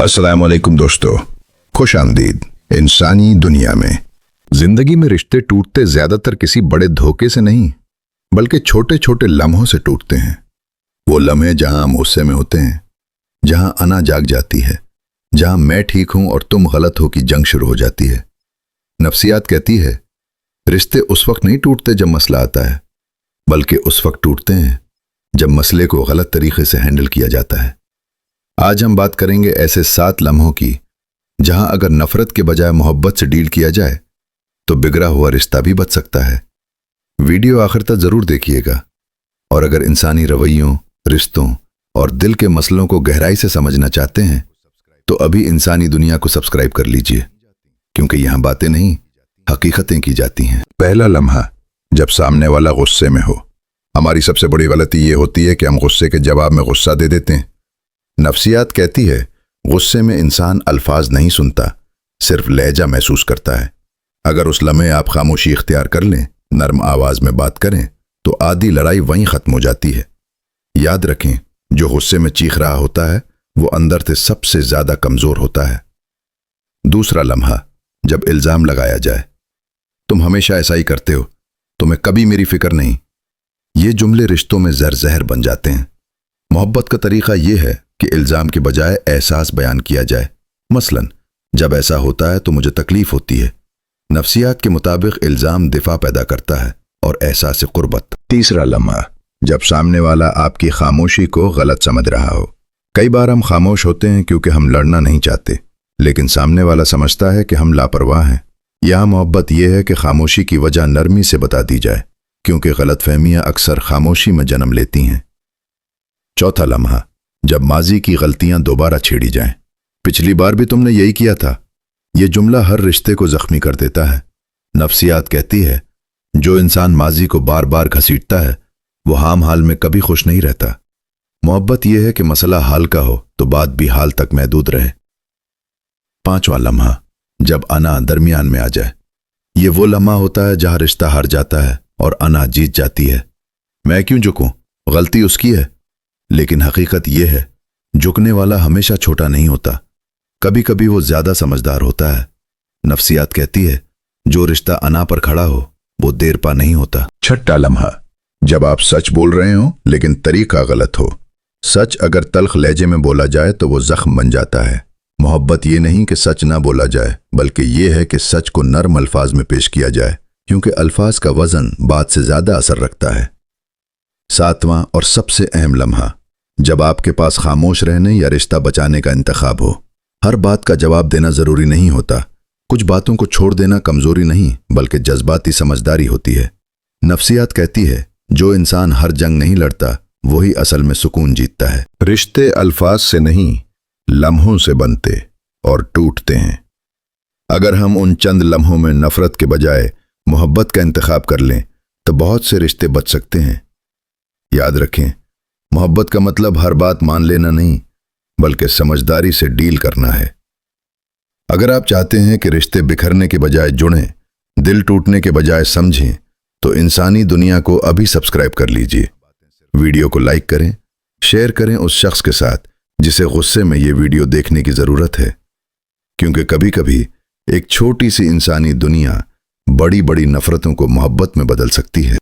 अस्सलाम वालेकुम दोस्तों, खुश आमदीद। इंसानी दुनिया में जिंदगी में रिश्ते टूटते ज्यादातर किसी बड़े धोखे से नहीं बल्कि छोटे छोटे लम्हों से टूटते हैं। वो लम्हे जहां हम गुस्से में होते हैं, जहां अना जाग जाती है, जहां मैं ठीक हूं और तुम गलत हो की जंग शुरू हो जाती है। नफ्सियात कहती है रिश्ते उस वक्त नहीं टूटते जब मसला आता है, बल्कि उस वक्त टूटते हैं जब मसले को गलत तरीके से हैंडल किया जाता है। आज हम बात करेंगे ऐसे 7 लम्हों की जहां अगर नफरत के बजाय मोहब्बत से डील किया जाए तो बिगड़ा हुआ रिश्ता भी बच सकता है। वीडियो आखिर तक जरूर देखिएगा और अगर इंसानी रवैयों, रिश्तों और दिल के मसलों को गहराई से समझना चाहते हैं तो अभी इंसानी दुनिया को सब्सक्राइब कर लीजिए, क्योंकि यहां बातें नहीं हकीकतें की जाती हैं। पहला लम्हा, जब सामने वाला गुस्से में हो। हमारी सबसे बड़ी गलती ये होती है कि हम गुस्से के जवाब में गुस्सा दे देते हैं। नफ्सियात कहती है गुस्से में इंसान अल्फाज नहीं सुनता, सिर्फ लहजा महसूस करता है। अगर उस लम्हे आप खामोशी इख्तियार कर लें, नरम आवाज में बात करें, तो आधी लड़ाई वहीं खत्म हो जाती है। याद रखें, जो गुस्से में चीख रहा होता है वो अंदर से सबसे ज्यादा कमजोर होता है। दूसरा लम्हा, जब इल्जाम लगाया जाए। तुम हमेशा ऐसा ही करते हो, तुम्हें कभी मेरी फिक्र नहीं। ये जुमले रिश्तों में जहर बन जाते हैं। मोहब्बत का तरीका यह है कि इल्जाम के बजाय एहसास बयान किया जाए। मसलन, जब ऐसा होता है तो मुझे तकलीफ होती है। नफ्सियात के मुताबिक इल्जाम दिफा पैदा करता है और एहसास कुर्बत। तीसरा लम्हा, जब सामने वाला आपकी खामोशी को गलत समझ रहा हो। कई बार हम खामोश होते हैं क्योंकि हम लड़ना नहीं चाहते, लेकिन सामने वाला समझता है कि हम लापरवाह हैं। यहाँ मोहब्बत यह है कि खामोशी की वजह नरमी से बता दी जाए, क्योंकि गलतफहमियां अक्सर खामोशी में जन्म लेती हैं। चौथा लम्हा, जब माजी की गलतियां दोबारा छेड़ी जाएं। पिछली बार भी तुमने यही किया था। यह जुमला हर रिश्ते को जख्मी कर देता है। नफ्सियात कहती है जो इंसान माजी को बार बार घसीटता है वो हाम हाल में कभी खुश नहीं रहता। मोहब्बत यह है कि मसला हाल का हो तो बात भी हाल तक महदूद रहे। पांचवा लम्हा, जब अना दरमियान में आ जाए। यह वो लम्हा होता है जहां रिश्ता हार जाता है और अना जीत जाती है। मैं क्यों झुकूं, गलती उसकी है। लेकिन हकीकत यह है झुकने वाला हमेशा छोटा नहीं होता, कभी कभी वो ज्यादा समझदार होता है। नफ्सियात कहती है जो रिश्ता अना पर खड़ा हो वो देर पा नहीं होता। छठा लम्हा, जब आप सच बोल रहे हो लेकिन तरीका गलत हो। सच अगर तल्ख लहजे में बोला जाए तो वो जख्म बन जाता है। मोहब्बत ये नहीं कि सच ना बोला जाए, बल्कि ये है कि सच को नरम अल्फाज में पेश किया जाए, क्योंकि अल्फाज का वजन बात से ज्यादा असर रखता है। सातवां और सबसे अहम लम्हा, जब आपके पास खामोश रहने या रिश्ता बचाने का इंतखाब हो। हर बात का जवाब देना जरूरी नहीं होता। कुछ बातों को छोड़ देना कमजोरी नहीं बल्कि जज्बाती समझदारी होती है। नफ्सियात कहती है जो इंसान हर जंग नहीं लड़ता वही असल में सुकून जीतता है। रिश्ते अल्फाज से नहीं लम्हों से बनते और टूटते हैं। अगर हम उन चंद लम्हों में नफरत के बजाय मोहब्बत का इंतखाब कर लें तो बहुत से रिश्ते बच सकते हैं। याद रखें, मोहब्बत का मतलब हर बात मान लेना नहीं बल्कि समझदारी से डील करना है। अगर आप चाहते हैं कि रिश्ते बिखरने के बजाय जुड़ें, दिल टूटने के बजाय समझें, तो इंसानी दुनिया को अभी सब्सक्राइब कर लीजिए। वीडियो को लाइक करें, शेयर करें उस शख्स के साथ जिसे गुस्से में ये वीडियो देखने की जरूरत है, क्योंकि कभी कभी एक छोटी सी इंसानी दुनिया बड़ी बड़ी नफरतों को मोहब्बत में बदल सकती है।